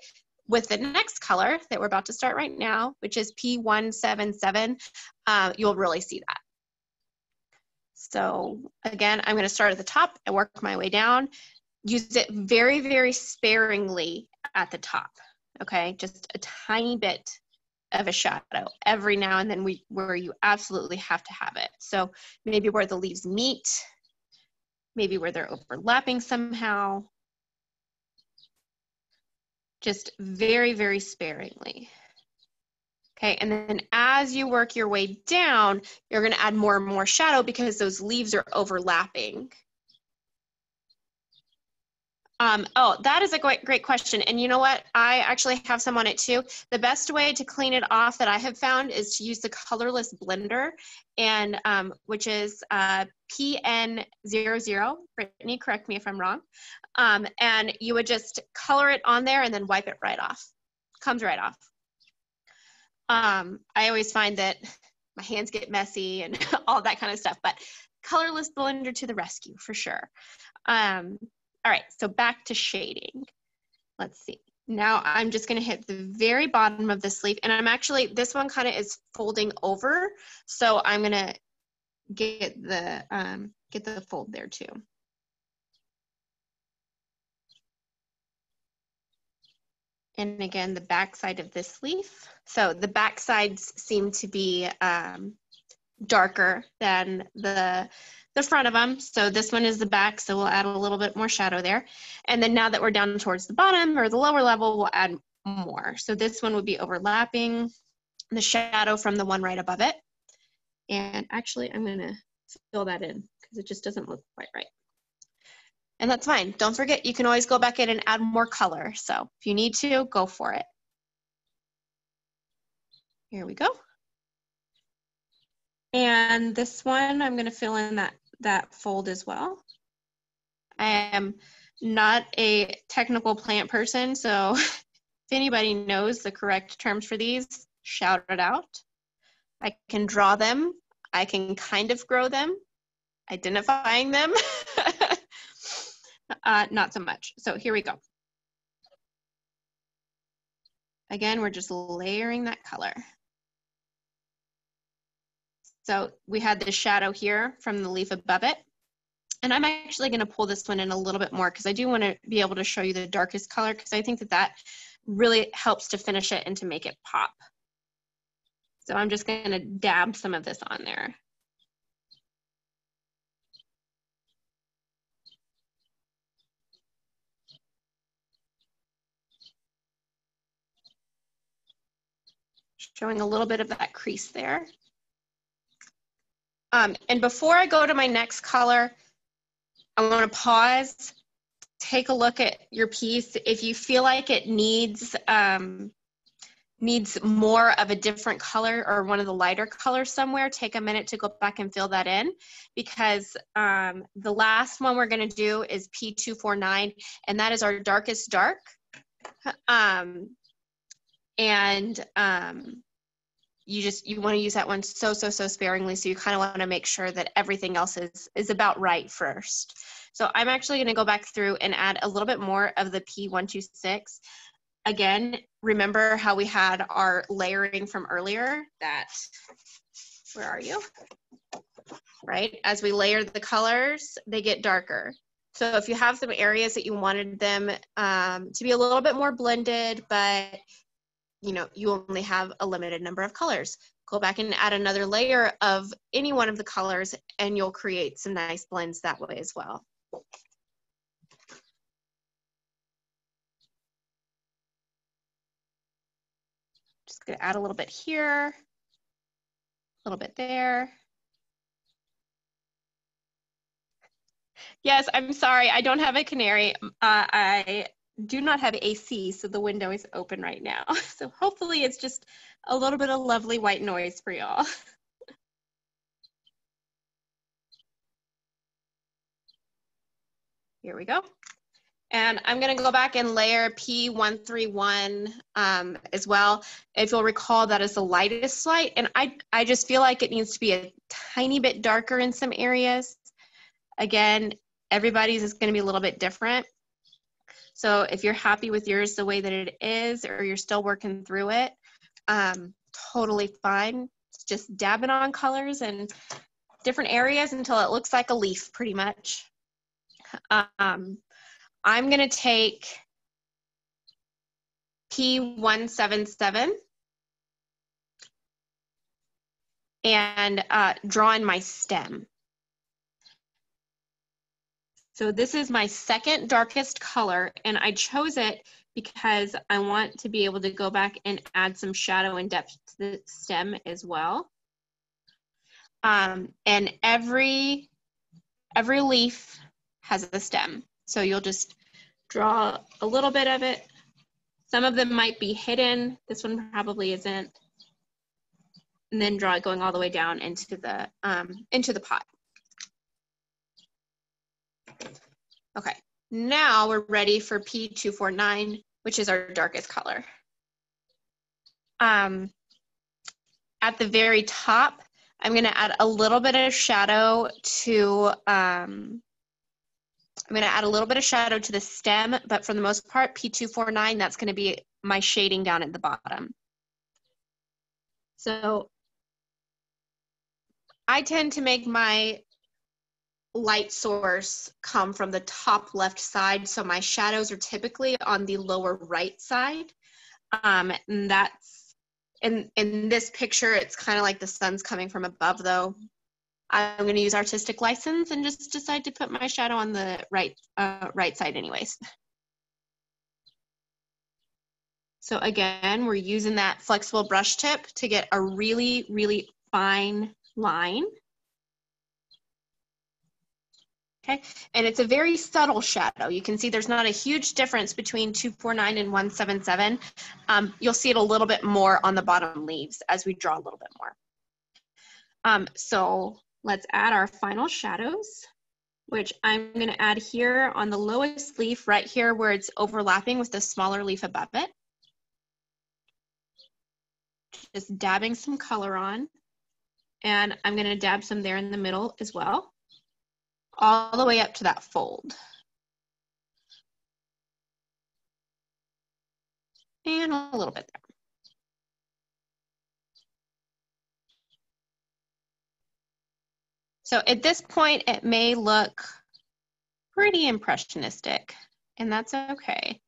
with the next color that we're about to start right now, which is P177, you'll really see that. So again, I'm going to start at the top and work my way down. Use it very, very sparingly at the top, okay? Just a tiny bit of a shadow every now and then where you absolutely have to have it. So maybe where the leaves meet, maybe where they're overlapping somehow. Just very, very sparingly. Okay, and then as you work your way down, you're going to add more and more shadow because those leaves are overlapping. Oh, that is a great question. And you know what? I actually have some on it too. The best way to clean it off that I have found is to use the colorless blender, and which is PN00. Brittany, correct me if I'm wrong. And you would just color it on there and then wipe it right off. Comes right off. I always find that my hands get messy and all that kind of stuff, but colorless blender to the rescue for sure. All right, so back to shading. Let's see. Now I'm just gonna hit the very bottom of the sleeve, and I'm actually, this one kind of is folding over, so I'm gonna get the fold there too. And again, the back side of this leaf. So the back sides seem to be darker than the front of them. So this one is the back, so we'll add a little bit more shadow there. And then now that we're down towards the bottom or the lower level, we'll add more. So this one would be overlapping the shadow from the one right above it. And actually, I'm gonna fill that in because it just doesn't look quite right. And that's fine. Don't forget, you can always go back in and add more color. So if you need to, go for it. Here we go. And this one, I'm gonna fill in that fold as well. I am not a technical plant person, so if anybody knows the correct terms for these, shout it out. I can draw them. I can kind of grow them. Identifying them, not so much. So here we go. Again, we're just layering that color. So we had the shadow here from the leaf above it. And I'm actually going to pull this one in a little bit more because I do want to be able to show you the darkest color because I think that that really helps to finish it and to make it pop. So I'm just going to dab some of this on there. Showing a little bit of that crease there. And before I go to my next color, I want to pause, take a look at your piece. If you feel like it needs more of a different color or one of the lighter colors somewhere, take a minute to go back and fill that in, because the last one we're going to do is P249, and that is our darkest dark. You want to use that one so sparingly, so you kind of want to make sure that everything else is about right first. So I'm actually going to go back through and add a little bit more of the P126. Again, remember how we had our layering from earlier, that, where are you? Right, as we layer the colors, they get darker. So if you have some areas that you wanted them to be a little bit more blended, but you know, you only have a limited number of colors, go back and add another layer of any one of the colors, and you'll create some nice blends that way as well. Just gonna add a little bit here, a little bit there. Yes, I'm sorry, I don't have a canary. I do not have AC, so the window is open right now. So hopefully it's just a little bit of lovely white noise for y'all. Here we go. And I'm gonna go back and layer P131 as well. If you'll recall, that is the lightest light, and I just feel like it needs to be a tiny bit darker in some areas. Again, everybody's is gonna be a little bit different. So if you're happy with yours the way that it is, or you're still working through it, totally fine. It's just dabbing on colors in different areas until it looks like a leaf, pretty much. I'm gonna take P177 and draw in my stem. So this is my second darkest color, and I chose it because I want to be able to go back and add some shadow and depth to the stem as well. And every leaf has a stem. So you'll just draw a little bit of it. Some of them might be hidden. This one probably isn't. And then draw it going all the way down into the pot. Okay, now we're ready for P249, which is our darkest color. At the very top, I'm gonna add a little bit of shadow to, I'm gonna add a little bit of shadow to the stem, but for the most part, P249, that's gonna be my shading down at the bottom. So I tend to make my light source come from the top left side, so my shadows are typically on the lower right side. And that's, in this picture, it's kind of like the sun's coming from above, though. I'm going to use artistic license and just decide to put my shadow on the right side anyways. So again, we're using that flexible brush tip to get a really, really fine line. Okay, and it's a very subtle shadow. You can see there's not a huge difference between 249 and 177. You'll see it a little bit more on the bottom leaves as we draw a little bit more. So let's add our final shadows, which I'm going to add here on the lowest leaf right here where it's overlapping with the smaller leaf above it. Just dabbing some color on, and I'm going to dab some there in the middle as well, all the way up to that fold. And a little bit there. So at this point, it may look pretty impressionistic, and that's okay.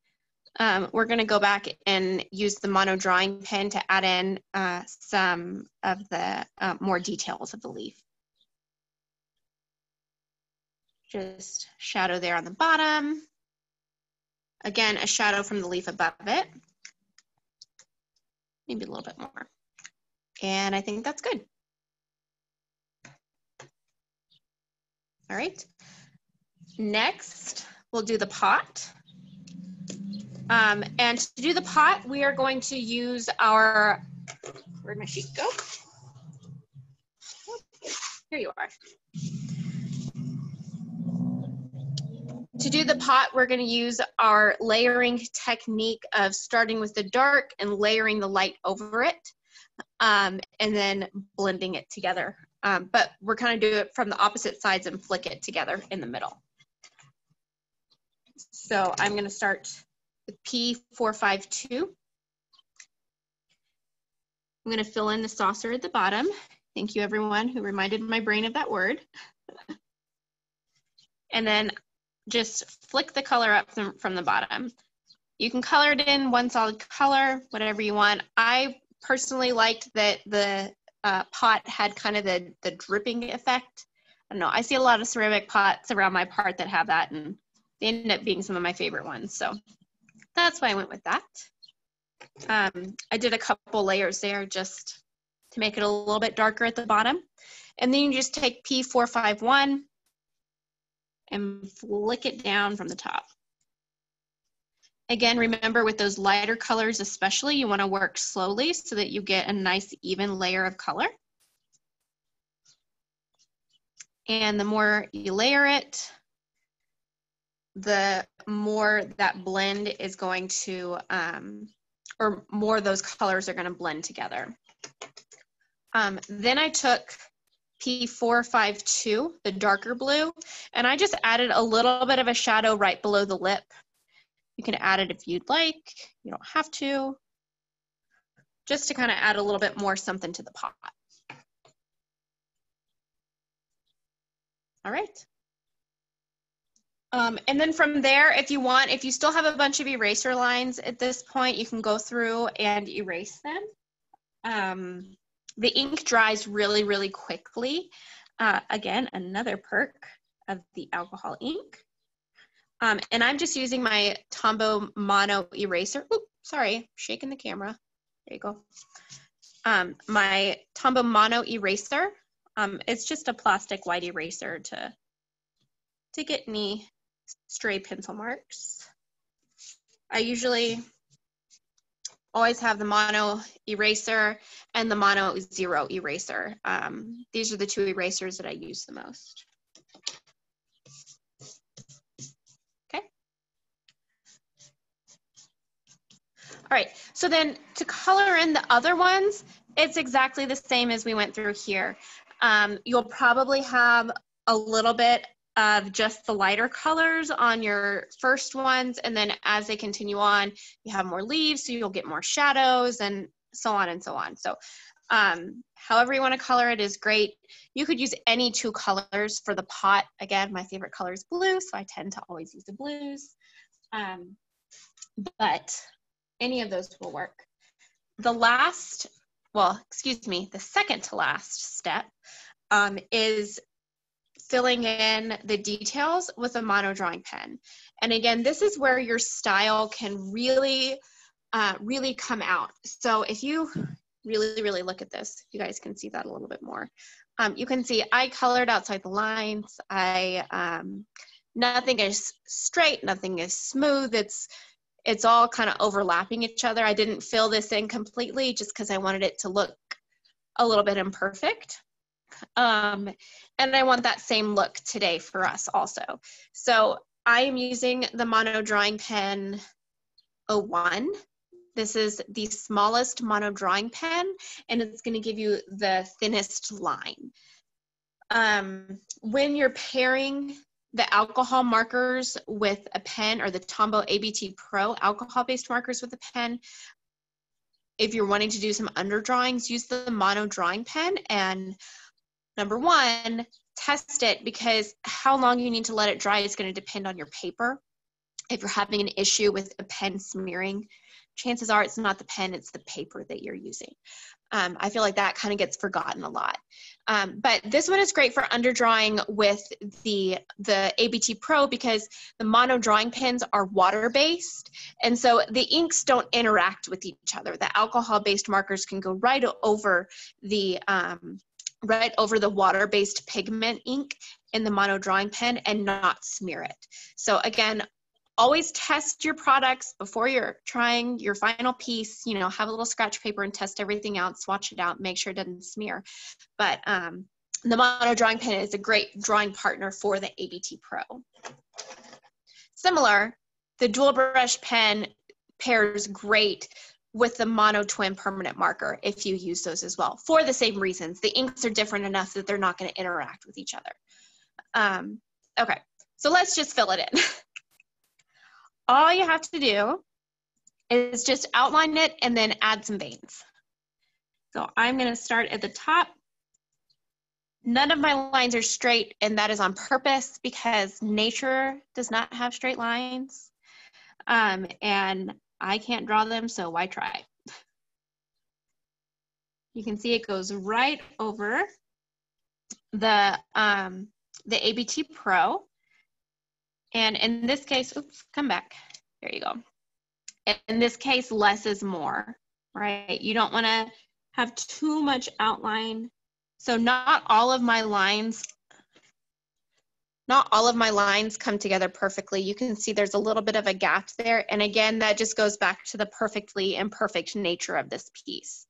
we're going to go back and use the mono drawing pen to add in some of the more details of the leaf. Just shadow there on the bottom. Again, a shadow from the leaf above it. Maybe a little bit more. And I think that's good. All right. Next, we'll do the pot. And to do the pot, we are going to use our, where'd my sheet go? Here you are. To do the pot, we're going to use our layering technique of starting with the dark and layering the light over it, and then blending it together. But we're kind of do it from the opposite sides and flick it together in the middle. So I'm going to start with P452. I'm going to fill in the saucer at the bottom. Thank you, everyone who reminded my brain of that word. And then just flick the color up from the bottom. You can color it in one solid color, whatever you want. I personally liked that the pot had kind of the dripping effect. I don't know, I see a lot of ceramic pots around my part that have that, and they end up being some of my favorite ones. So that's why I went with that. I did a couple layers there just to make it a little bit darker at the bottom. And then you just take P451 and flick it down from the top. Again, remember with those lighter colors especially, you want to work slowly so that you get a nice even layer of color. And the more you layer it, the more that blend is going to, or more of those colors are going to blend together. Then I took P452, the darker blue, and I just added a little bit of a shadow right below the lip. You can add it if you'd like, you don't have to, just to kind of add a little bit more something to the pot. All right. And then from there, if you want, if you still have a bunch of eraser lines at this point, you can go through and erase them. The ink dries really, really quickly. Again, another perk of the alcohol ink. And I'm just using my Tombow mono eraser. Oops, sorry, shaking the camera. There you go. My Tombow mono eraser. It's just a plastic white eraser to get any stray pencil marks. I usually always have the mono eraser and the mono zero eraser. These are the two erasers that I use the most. Okay. All right, so then to color in the other ones, it's exactly the same as we went through here. You'll probably have a little bit of just the lighter colors on your first ones, and then as they continue on, you have more leaves, so you'll get more shadows and so on and so on. So however you want to color it is great. You could use any two colors for the pot. Again, my favorite color is blue, so I tend to always use the blues, but any of those will work. The last, well, excuse me, the second to last step is filling in the details with a mono drawing pen. And again, this is where your style can really, really come out. So if you really look at this, you guys can see that a little bit more. You can see I colored outside the lines. Nothing is straight, nothing is smooth. It's all kind of overlapping each other. I didn't fill this in completely just because I wanted it to look a little bit imperfect. And I want that same look today for us also. So I am using the mono drawing pen 01. This is the smallest mono drawing pen, and it's going to give you the thinnest line. When you're pairing the alcohol markers with a pen, or the Tombow ABT Pro alcohol-based markers with a pen, if you're wanting to do some underdrawings, use the mono drawing pen, and number one, test it, because how long you need to let it dry is going to depend on your paper. if you're having an issue with a pen smearing, chances are it's not the pen, it's the paper that you're using. I feel like that kind of gets forgotten a lot. But this one is great for underdrawing with the ABT Pro because the mono drawing pens are water-based, and so the inks don't interact with each other. The alcohol-based markers can go right over the water-based pigment ink in the mono drawing pen and not smear it. So again, always test your products before you're trying your final piece. You know, have a little scratch paper and test everything out, swatch it out, make sure it doesn't smear. But the mono drawing pen is a great drawing partner for the ABT Pro. Similar, the dual brush pen pairs great with the mono twin permanent marker if you use those as well, for the same reasons. The inks are different enough that they're not going to interact with each other. Okay, so let's just fill it in. All you have to do is just outline it and then add some veins. So I'm going to start at the top. None of my lines are straight, and that is on purpose because nature does not have straight lines. And I can't draw them, so why try? You can see it goes right over the ABT Pro. And in this case, oops, come back. There you go. In this case, less is more, right? You don't want to have too much outline. So not all of my lines come together perfectly. You can see there's a little bit of a gap there. And again, that just goes back to the perfectly imperfect nature of this piece.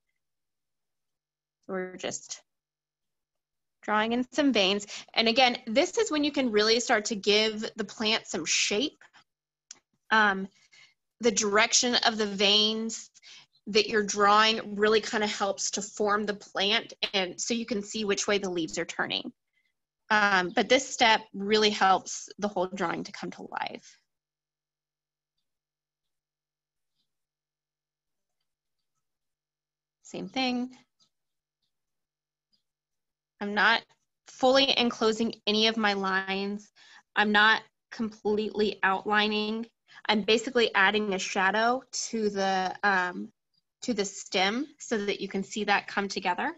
We're just drawing in some veins. And again, this is when you can really start to give the plant some shape. The direction of the veins that you're drawing really kind of helps to form the plant, and so you can see which way the leaves are turning. But this step really helps the whole drawing to come to life. Same thing. I'm not fully enclosing any of my lines. I'm not completely outlining. I'm basically adding a shadow to the stem so that you can see that come together.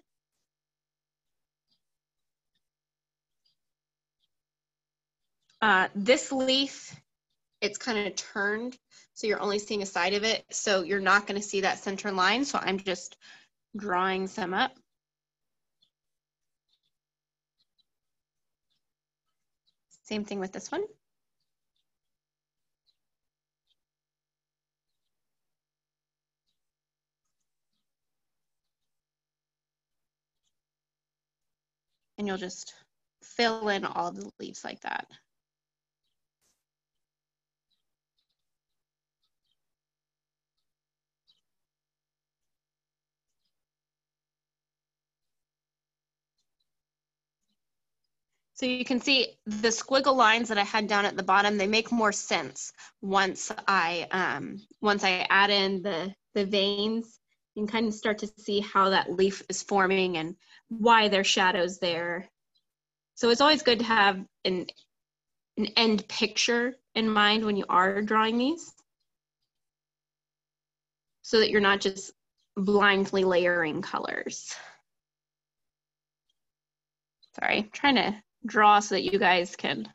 This leaf, it's kind of turned, so you're only seeing a side of it, so you're not going to see that center line, so I'm just drawing some up. Same thing with this one. And you'll just fill in all the leaves like that. So you can see the squiggle lines that I had down at the bottom, they make more sense once I add in the veins. You can kind of start to see how that leaf is forming and why there's shadows there. So it's always good to have an end picture in mind when you are drawing these, so that you're not just blindly layering colors. Sorry, I'm trying to draw so that you guys can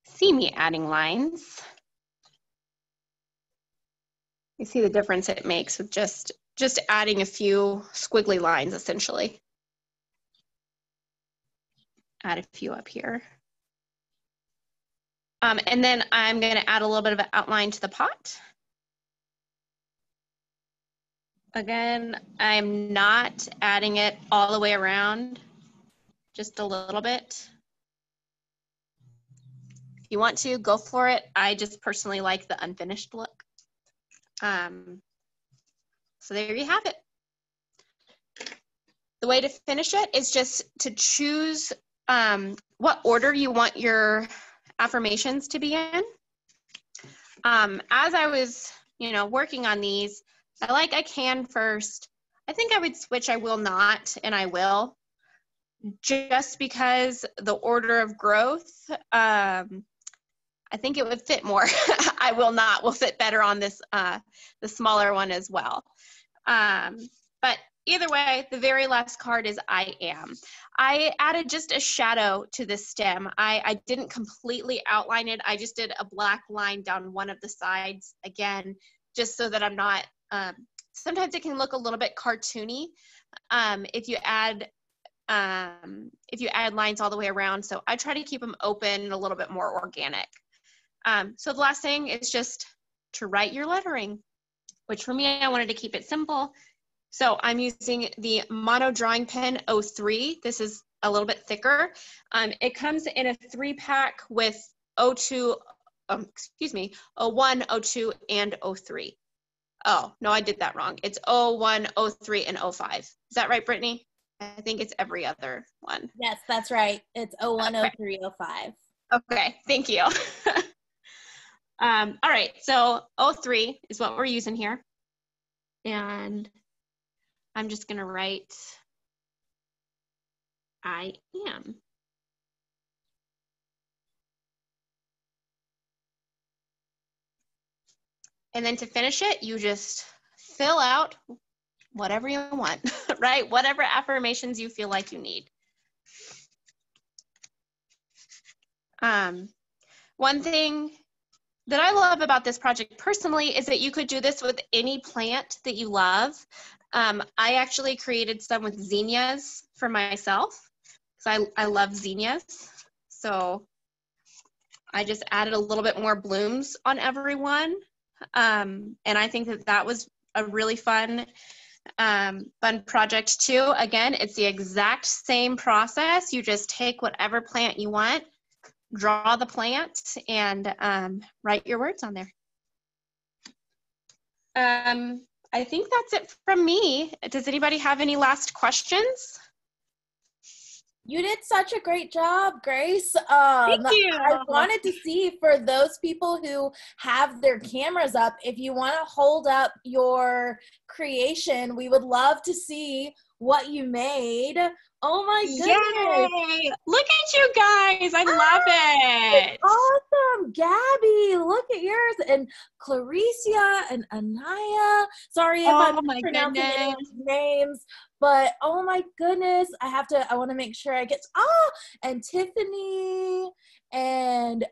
see me adding lines. You see the difference it makes with just adding a few squiggly lines, essentially. Add a few up here. And then I'm going to add a little bit of an outline to the pot. Again, I'm not adding it all the way around, just a little bit. If you want to, go for it. I just personally like the unfinished look. So there you have it. The way to finish it is just to choose what order you want your affirmations to be in. As I was, working on these, I can first. I think I would switch I will not and I will, just because the order of growth I think it would fit more. I will not, will fit better on this, the smaller one as well. But either way, the very last card is I am. I added just a shadow to the stem. I didn't completely outline it. I just did a black line down one of the sides, again, just so that I'm not, sometimes it can look a little bit cartoony if you add lines all the way around. So I try to keep them open and a little bit more organic. So the last thing is just to write your lettering, which for me, I wanted to keep it simple. So I'm using the Mono Drawing Pen 03. This is a little bit thicker. It comes in a 3-pack with 02, 01, 02, and 03. Oh, no, I did that wrong. It's 01, 03, and 05. Is that right, Brittany? I think it's every other one. Yes, that's right. It's 01, Okay. 03, 05. Okay, thank you. All right, so 03 is what we're using here. And I'm just gonna write I am. And then to finish it, you just fill out whatever you want, right? Whatever affirmations you feel like you need. One thing that I love about this project personally is that you could do this with any plant that you love. I actually created some with zinnias for myself because I love zinnias. So I just added a little bit more blooms on everyone. And I think that that was a really fun project too. Again, it's the exact same process. You just take whatever plant you want, draw the plant, and write your words on there. I think that's it from me. Does anybody have any last questions? You did such a great job, Grace. Thank you. I wanted to see, for those people who have their cameras up, if you want to hold up your creation, we would love to see what you made. Oh my goodness. Yay! Look at you guys. I love it. Awesome. Gabby, look at yours. And Claricia and Anaya. Sorry if I'm mispronouncing any of these names, but oh my goodness. I want to make sure I get, and Tiffany. And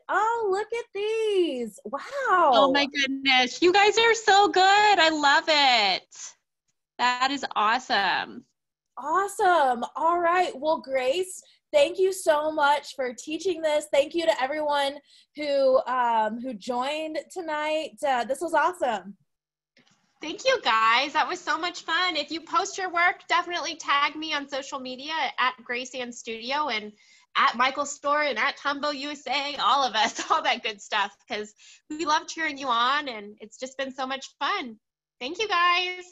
look at these. Wow. Oh my goodness. You guys are so good. I love it. That is awesome. Awesome. All right. Well, Grace, thank you so much for teaching this. Thank you to everyone who joined tonight. This was awesome. Thank you, guys. That was so much fun. If you post your work, definitely tag me on social media at Grace Ann Studio and at Michael's Store and at Tombow USA, all of us, all that good stuff, because we love cheering you on, and it's just been so much fun. Thank you, guys.